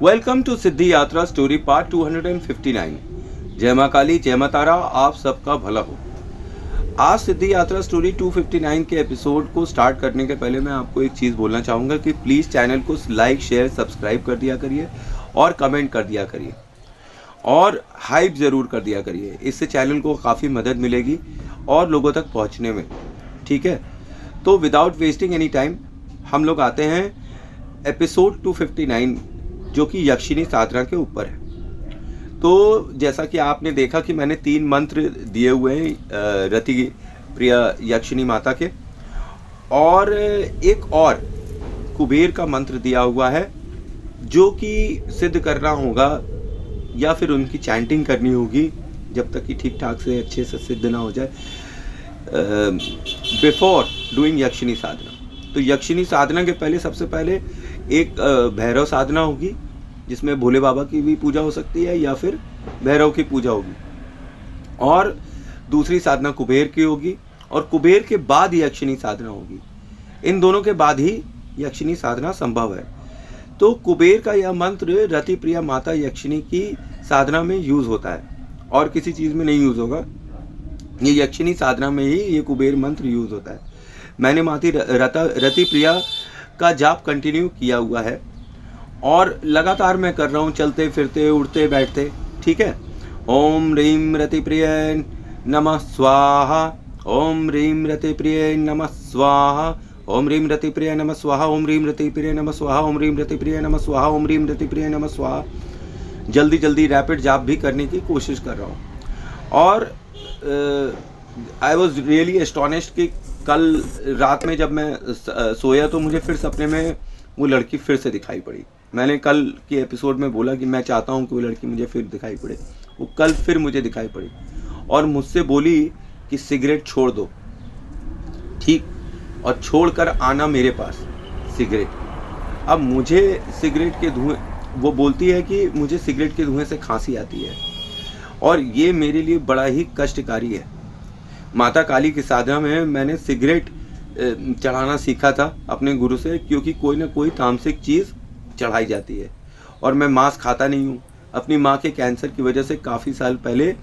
Welcome to सिद्धि यात्रा story part 259। जय माँ काली, जय माँ तारा, आप सबका भला हो। आज सिद्धि यात्रा स्टोरी 259 के एपिसोड को स्टार्ट करने के पहले मैं आपको एक चीज़ बोलना चाहूँगा कि प्लीज़ चैनल को लाइक, शेयर, सब्सक्राइब कर दिया करिए और कमेंट कर दिया करिए और हाइप ज़रूर कर दिया करिए। इससे चैनल को काफ़ी मदद मिलेगी और लोगों तक पहुँचने में। ठीक है, तो विदाउट वेस्टिंग एनी टाइम हम लोग आते हैं एपिसोड 259 जो कि यक्षिणी साधना के ऊपर है। तो जैसा कि आपने देखा कि मैंने 3 मंत्र दिए हुए हैं रति प्रिय यक्षिणी माता के, और एक और कुबेर का मंत्र दिया हुआ है जो कि सिद्ध करना होगा या फिर उनकी चैंटिंग करनी होगी जब तक कि ठीक ठाक से अच्छे से सिद्ध ना हो जाए बिफोर डूइंग यक्षिणी साधना। तो यक्षिणी साधना के पहले सबसे पहले एक भैरव साधना होगी जिसमें भोले बाबा की भी पूजा हो सकती है या फिर भैरव की पूजा होगी, और दूसरी साधना कुबेर की होगी, और कुबेर के बाद यक्षिणी साधना होगी। इन दोनों के बाद ही यक्षिणी साधना संभव है। तो कुबेर का यह मंत्र रति प्रिया माता यक्षिणी की साधना में यूज होता है और किसी चीज में नहीं यूज होगा। ये यक्षिणी साधना में ही ये कुबेर मंत्र यूज होता है। मैंने माती रति प्रिया का जाप कंटिन्यू किया हुआ है और लगातार मैं कर रहा हूँ, चलते फिरते उठते बैठते। ठीक है। ओम ह्रीं रति प्रिय नमः स्वाहा, ओम ह्रीं रति प्रिय नमः स्वाहा, ओम ह्रीं रति प्रिय नमः स्वाहा, ओम ह्रीं रति प्रिय नमः स्वाहा, ओम ह्रीं रति प्रिय नमः स्वाहा, ओम ह्रीं रति प्रिय नमः स्वाहा। जल्दी जल्दी रैपिड जाप भी करने की कोशिश कर रहा हूँ। और आई वॉज रियली एस्टोनिश्ड कि कल रात में जब मैं सोया तो मुझे फिर सपने में वो लड़की फिर से दिखाई पड़ी। मैंने कल के एपिसोड में बोला कि मैं चाहता हूँ कि वो लड़की मुझे फिर दिखाई पड़े। वो कल फिर मुझे दिखाई पड़ी और मुझसे बोली कि सिगरेट छोड़ दो, ठीक, और छोड़कर आना मेरे पास सिगरेट। अब मुझे सिगरेट के धुएं, वो बोलती है कि मुझे सिगरेट के धुएं से खांसी आती है और ये मेरे लिए बड़ा ही कष्टकारी है। माता काली की साधना में मैंने सिगरेट चढ़ाना सीखा था अपने गुरु से, क्योंकि कोई ना कोई तामसिक चीज़ चढ़ाई जाती है और मैं मांस खाता नहीं हूँ। अपनी माँ के कैंसर की वजह से काफ़ी साल पहले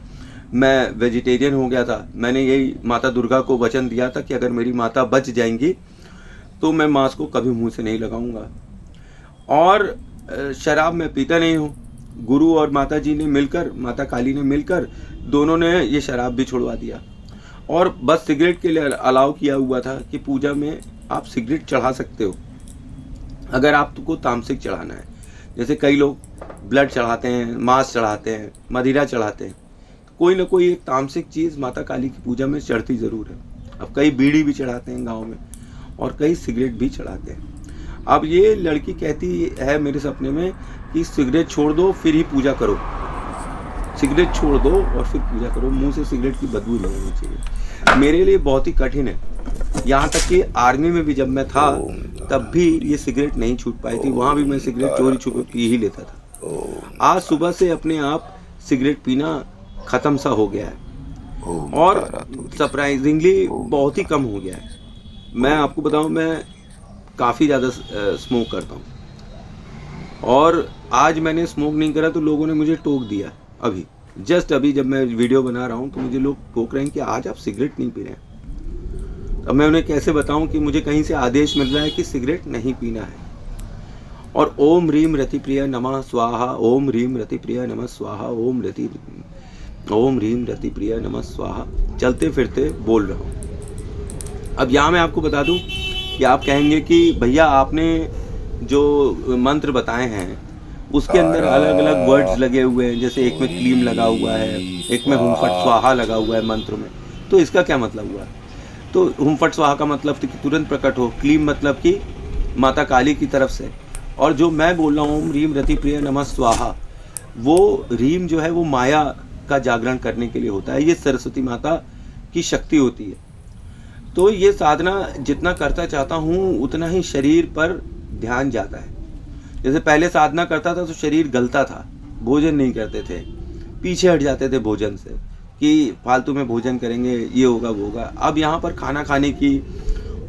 मैं वेजिटेरियन हो गया था। मैंने यही माता दुर्गा को वचन दिया था कि अगर मेरी माता बच जाएंगी तो मैं मांस को कभी मुंह से नहीं लगाऊंगा। और शराब मैं पीता नहीं हूँ। गुरु और माता जी ने मिलकर, माता काली ने मिलकर, दोनों ने ये शराब भी छुड़वा दिया और बस सिगरेट के लिए अलाउ किया हुआ था कि पूजा में आप सिगरेट चढ़ा सकते हो अगर आपको तामसिक चढ़ाना है। जैसे कई लोग ब्लड चढ़ाते हैं, मांस चढ़ाते हैं, मदिरा चढ़ाते हैं। कोई ना कोई एक तामसिक चीज़ माता काली की पूजा में चढ़ती ज़रूर है। अब कई बीड़ी भी चढ़ाते हैं गांव में और कई सिगरेट भी चढ़ाते हैं। अब ये लड़की कहती है मेरे सपने में कि सिगरेट छोड़ दो फिर ही पूजा करो, सिगरेट छोड़ दो और फिर पूजा करो, मुंह से सिगरेट की बदबू नहीं होनी चाहिए। मेरे लिए बहुत ही कठिन है। यहाँ तक कि आर्मी में भी जब मैं था तब भी ये सिगरेट नहीं छूट पाई थी। वहाँ भी मैं सिगरेट चोरी छुपे पी ही लेता था। आज सुबह से अपने आप सिगरेट पीना ख़त्म सा हो गया है और सरप्राइजिंगली बहुत ही कम हो गया है। मैं आपको बताऊँ, मैं काफ़ी ज़्यादा स्मोक करता हूँ और आज मैंने स्मोक नहीं करा तो लोगों ने मुझे टोक दिया। अभी जस्ट अभी जब मैं वीडियो बना रहा हूँ तो मुझे लोग टोक रहे हैं कि आज आप सिगरेट नहीं पी रहे हैं। अब मैं उन्हें कैसे बताऊं कि मुझे कहीं से आदेश मिल रहा है कि सिगरेट नहीं पीना है। और ओम ह्रीं रति प्रिय नमः स्वाहा, ओम ह्रीं रति प्रिय नमः स्वाहा, ओम ह्रीं रति प्रिय नमः स्वाहा चलते फिरते बोल रहा हूँ। अब यहाँ मैं आपको बता दूं कि आप कहेंगे कि भैया आपने जो मंत्र बताए हैं उसके अंदर अलग अलग वर्ड्स लगे हुए हैं, जैसे एक में क्लीम लगा हुआ है, एक में हुम फट स्वाहा लगा हुआ है मंत्र में, तो इसका क्या मतलब हुआ? तो हुम फट स्वाहा का मतलब कि तुरंत प्रकट हो, क्लीम मतलब कि माता काली की तरफ से, और जो मैं बोल रहा हूँ ह्रीं रति प्रिय नमः स्वाहा, वो ह्रीं जो है वो माया का जागरण करने के लिए होता है। ये सरस्वती माता की शक्ति होती है। तो ये साधना जितना करता चाहता हूँ उतना ही शरीर पर ध्यान जाता है। जैसे पहले साधना करता था तो शरीर गलता था, भोजन नहीं करते थे, पीछे हट जाते थे भोजन से कि फालतू में भोजन करेंगे, ये होगा वो होगा। अब यहाँ पर खाना खाने की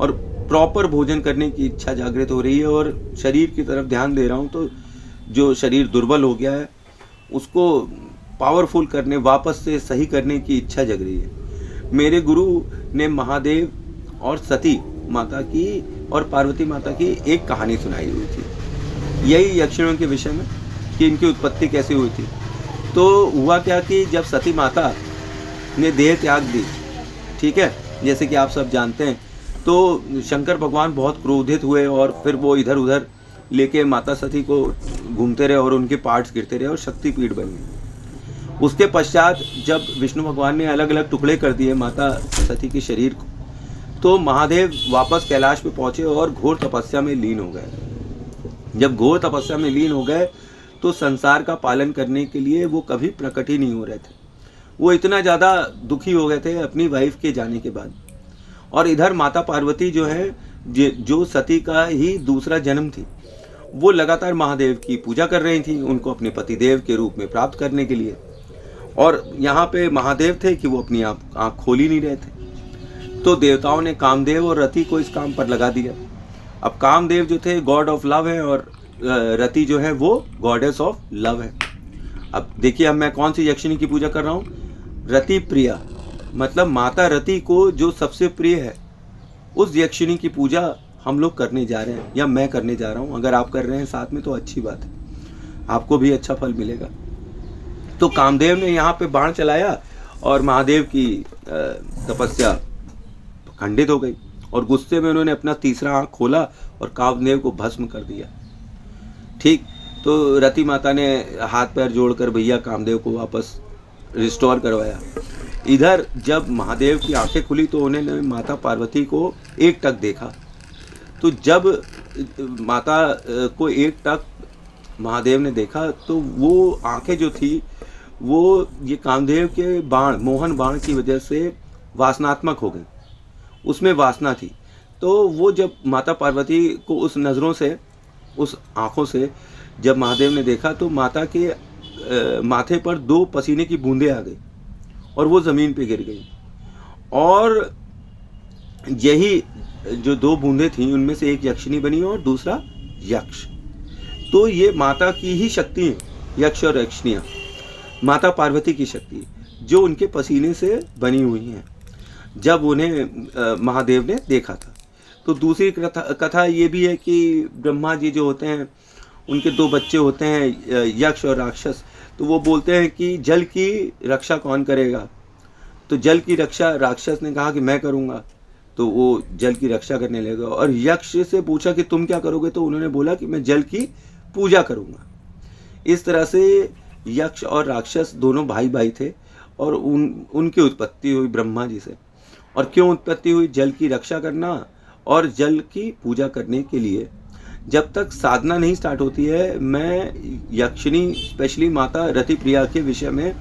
और प्रॉपर भोजन करने की इच्छा जागृत हो रही है और शरीर की तरफ ध्यान दे रहा हूँ तो जो शरीर दुर्बल हो गया है उसको पावरफुल करने, वापस से सही करने की इच्छा जग रही है। मेरे गुरु ने महादेव और सती माता की और पार्वती माता की एक कहानी सुनाई हुई थी, यही यक्षिणियों के विषय में, कि इनकी उत्पत्ति कैसे हुई थी। तो हुआ क्या कि जब सती माता ने देह त्याग दी, ठीक है, जैसे कि आप सब जानते हैं, तो शंकर भगवान बहुत क्रोधित हुए और फिर वो इधर उधर लेके माता सती को घूमते रहे और उनके पार्ट्स गिरते रहे और शक्तिपीठ बन गई। उसके पश्चात जब विष्णु भगवान ने अलग अलग टुकड़े कर दिए माता सती के शरीर को, तो महादेव वापस कैलाश पे पहुंचे और घोर तपस्या में लीन हो गए। जब घोर तपस्या में लीन हो गए तो संसार का पालन करने के लिए वो कभी प्रकट ही नहीं हो रहे थे। वो इतना ज़्यादा दुखी हो गए थे अपनी वाइफ के जाने के बाद। और इधर माता पार्वती जो है, जो सती का ही दूसरा जन्म थी, वो लगातार महादेव की पूजा कर रही थी, उनको अपने पति देव के रूप में प्राप्त करने के लिए। और यहाँ पे महादेव थे कि वो अपनी आँख खोल ही नहीं रहे थे। तो देवताओं ने कामदेव और रति को इस काम पर लगा दिया। अब कामदेव जो थे गॉड ऑफ लव है और रति जो है वो गॉडेस ऑफ लव है। अब देखिए, अब मैं कौन सी यक्षिणी की पूजा कर रहा हूँ, रति प्रिया, मतलब माता रति को जो सबसे प्रिय है उस यक्षिणी की पूजा हम लोग करने जा रहे हैं, या मैं करने जा रहा हूँ। अगर आप कर रहे हैं साथ में तो अच्छी बात है, आपको भी अच्छा फल मिलेगा। तो कामदेव ने यहाँ पे बाण चलाया और महादेव की तपस्या खंडित हो गई और गुस्से में उन्होंने अपना तीसरा आँख खोला और कामदेव को भस्म कर दिया। ठीक, तो रति माता ने हाथ पैर जोड़कर भैया कामदेव को वापस रिस्टोर करवाया। इधर जब महादेव की आंखें खुली तो उन्होंने माता पार्वती को एक टक देखा। तो जब माता को एक टक महादेव ने देखा तो वो आंखें जो थी वो ये कामदेव के बाण, मोहन बाण की वजह से वासनात्मक हो गई, उसमें वासना थी। तो वो जब माता पार्वती को उस नज़रों से, उस आँखों से जब महादेव ने देखा तो माता के माथे पर 2 पसीने की बूंदें आ गई और वो ज़मीन पे गिर गई। और यही जो 2 बूंदें थीं उनमें से एक यक्षिणी बनी और दूसरा यक्ष। तो ये माता की ही शक्ति है, यक्ष और यक्षिणियाँ माता पार्वती की शक्ति जो उनके पसीने से बनी हुई हैं जब उन्हें महादेव ने देखा था। तो दूसरी कथा ये भी है कि ब्रह्मा जी जो होते हैं उनके 2 बच्चे होते हैं, यक्ष और राक्षस। तो वो बोलते हैं कि जल की रक्षा कौन करेगा, तो जल की रक्षा राक्षस ने कहा कि मैं करूँगा। तो वो जल की रक्षा करने लगा और यक्ष से पूछा कि तुम क्या करोगे, तो उन्होंने बोला कि मैं जल की पूजा करूँगा। इस तरह से यक्ष और राक्षस दोनों भाई भाई थे और उनकी उत्पत्ति हुई ब्रह्मा जी से। और क्यों उत्पत्ति हुई, जल की रक्षा करना और जल की पूजा करने के लिए। जब तक साधना नहीं स्टार्ट होती है, मैं यक्षिणी स्पेशली माता रति प्रिया के विषय में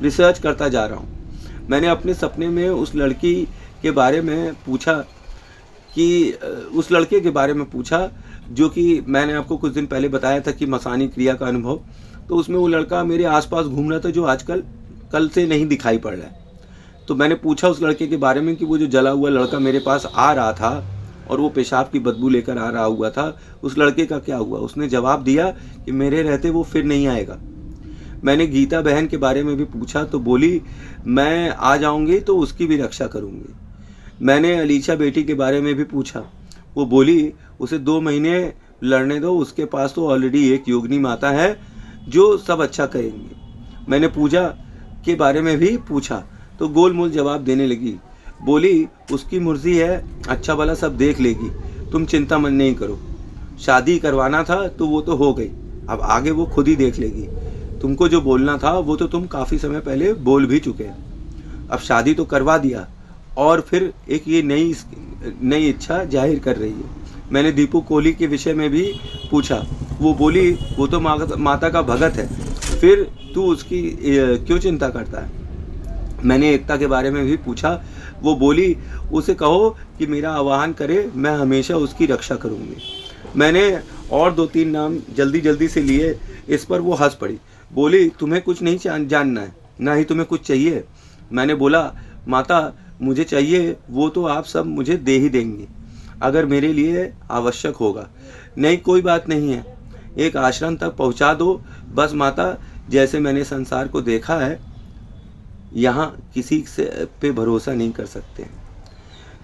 रिसर्च करता जा रहा हूँ। मैंने अपने सपने में उस लड़की के बारे में पूछा कि उस लड़के के बारे में पूछा जो कि मैंने आपको कुछ दिन पहले बताया था कि मसानी क्रिया का अनुभव। तो उसमें वो लड़का मेरे आसपास घूम रहा था जो आजकल कल से नहीं दिखाई पड़ रहा है। तो मैंने पूछा उस लड़के के बारे में कि वो जो जला हुआ लड़का मेरे पास आ रहा था और वो पेशाब की बदबू लेकर आ रहा हुआ था, उस लड़के का क्या हुआ। उसने जवाब दिया कि मेरे रहते वो फिर नहीं आएगा। मैंने गीता बहन के बारे में भी पूछा तो बोली मैं आ जाऊंगी तो उसकी भी रक्षा करूंगी। मैंने अलीशा बेटी के बारे में भी पूछा, वो बोली उसे 2 महीने लड़ने दो, उसके पास तो ऑलरेडी एक योगिनी माता है जो सब अच्छा करेंगी। मैंने पूजा के बारे में भी पूछा तो गोलमोल जवाब देने लगी, बोली उसकी मर्जी है, अच्छा भला सब देख लेगी, तुम चिंता मन नहीं करो। शादी करवाना था तो वो तो हो गई, अब आगे वो खुद ही देख लेगी। तुमको जो बोलना था वो तो तुम काफ़ी समय पहले बोल भी चुके हैं। अब शादी तो करवा दिया और फिर एक ये नई इच्छा जाहिर कर रही है। मैंने दीपू कोहली के विषय में भी पूछा, वो बोली वो तो माता का भगत है, फिर तू उसकी क्यों चिंता करता है। मैंने एकता के बारे में भी पूछा, वो बोली उसे कहो कि मेरा आवाहन करे, मैं हमेशा उसकी रक्षा करूँगी। मैंने और 2-3 नाम जल्दी से लिए, इस पर वो हंस पड़ी, बोली तुम्हें कुछ नहीं जानना है, ना ही तुम्हें कुछ चाहिए। मैंने बोला माता मुझे चाहिए वो तो आप सब मुझे दे ही देंगी अगर मेरे लिए आवश्यक होगा। नहीं कोई बात नहीं है, एक आश्रम तक पहुंचा दो बस माता। जैसे मैंने संसार को देखा है, यहाँ किसी से पे भरोसा नहीं कर सकते।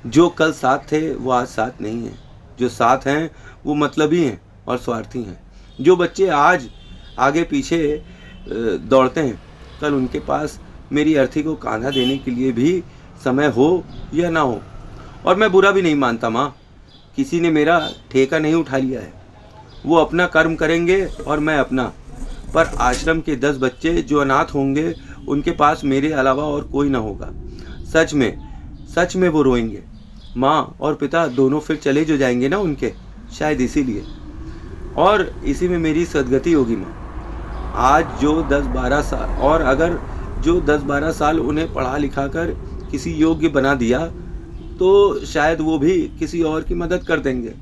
जो कल साथ थे वो आज साथ नहीं हैं, जो साथ हैं वो मतलबी हैं और स्वार्थी हैं। जो बच्चे आज आगे पीछे दौड़ते हैं, कल उनके पास मेरी अर्थी को कांधा देने के लिए भी समय हो या ना हो। और मैं बुरा भी नहीं मानता माँ, किसी ने मेरा ठेका नहीं उठा लिया है। वो अपना कर्म करेंगे और मैं अपना। पर आश्रम के 10 बच्चे जो अनाथ होंगे, उनके पास मेरे अलावा और कोई ना होगा। सच में वो रोएंगे। माँ और पिता दोनों फिर चले जो जाएंगे ना उनके, शायद इसीलिए। और इसी में मेरी सदगति होगी माँ। आज जो 10-12 साल, और अगर जो 10-12 साल उन्हें पढ़ा लिखा कर किसी योग्य बना दिया, तो शायद वो भी किसी और की मदद कर देंगे।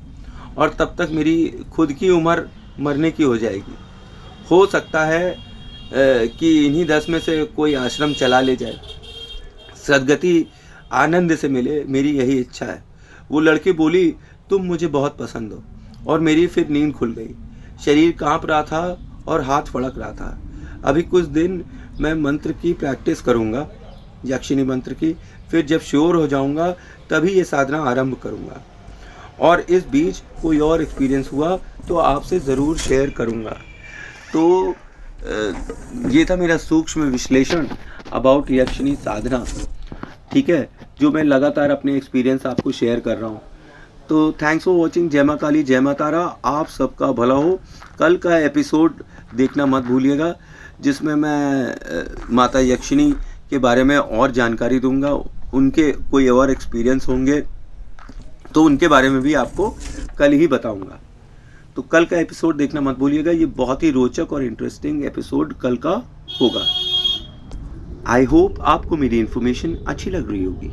और तब तक मेरी खुद की उम्र मरने की हो जाएगी। हो सकता है कि इन्हीं 10 में से कोई आश्रम चला ले जाए, सदगति आनंद से मिले, मेरी यही इच्छा है। वो लड़की बोली, तुम मुझे बहुत पसंद हो। और मेरी फिर नींद खुल गई। शरीर कांप रहा था और हाथ फड़क रहा था। अभी कुछ दिन मैं मंत्र की प्रैक्टिस करूँगा, यक्षिणी मंत्र की। फिर जब श्योर हो जाऊँगा तभी ये साधना आरंभ करूँगा। और इस बीच कोई और एक्सपीरियंस हुआ तो आपसे ज़रूर शेयर करूँगा। तो ये था मेरा सूक्ष्म विश्लेषण अबाउट यक्षिणी साधना, ठीक है, जो मैं लगातार अपने एक्सपीरियंस आपको शेयर कर रहा हूँ। तो थैंक्स फॉर वॉचिंग। जय माँ काली, जय माँ तारा। आप सबका भला हो। कल का एपिसोड देखना मत भूलिएगा, जिसमें मैं माता यक्षिणी के बारे में और जानकारी दूंगा। उनके कोई और एक्सपीरियंस होंगे तो उनके बारे में भी आपको कल ही बताऊंगा। तो कल का एपिसोड देखना मत भूलिएगा। ये बहुत ही रोचक और इंटरेस्टिंग एपिसोड कल का होगा। आई होप आपको मेरी इन्फॉर्मेशन अच्छी लग रही होगी।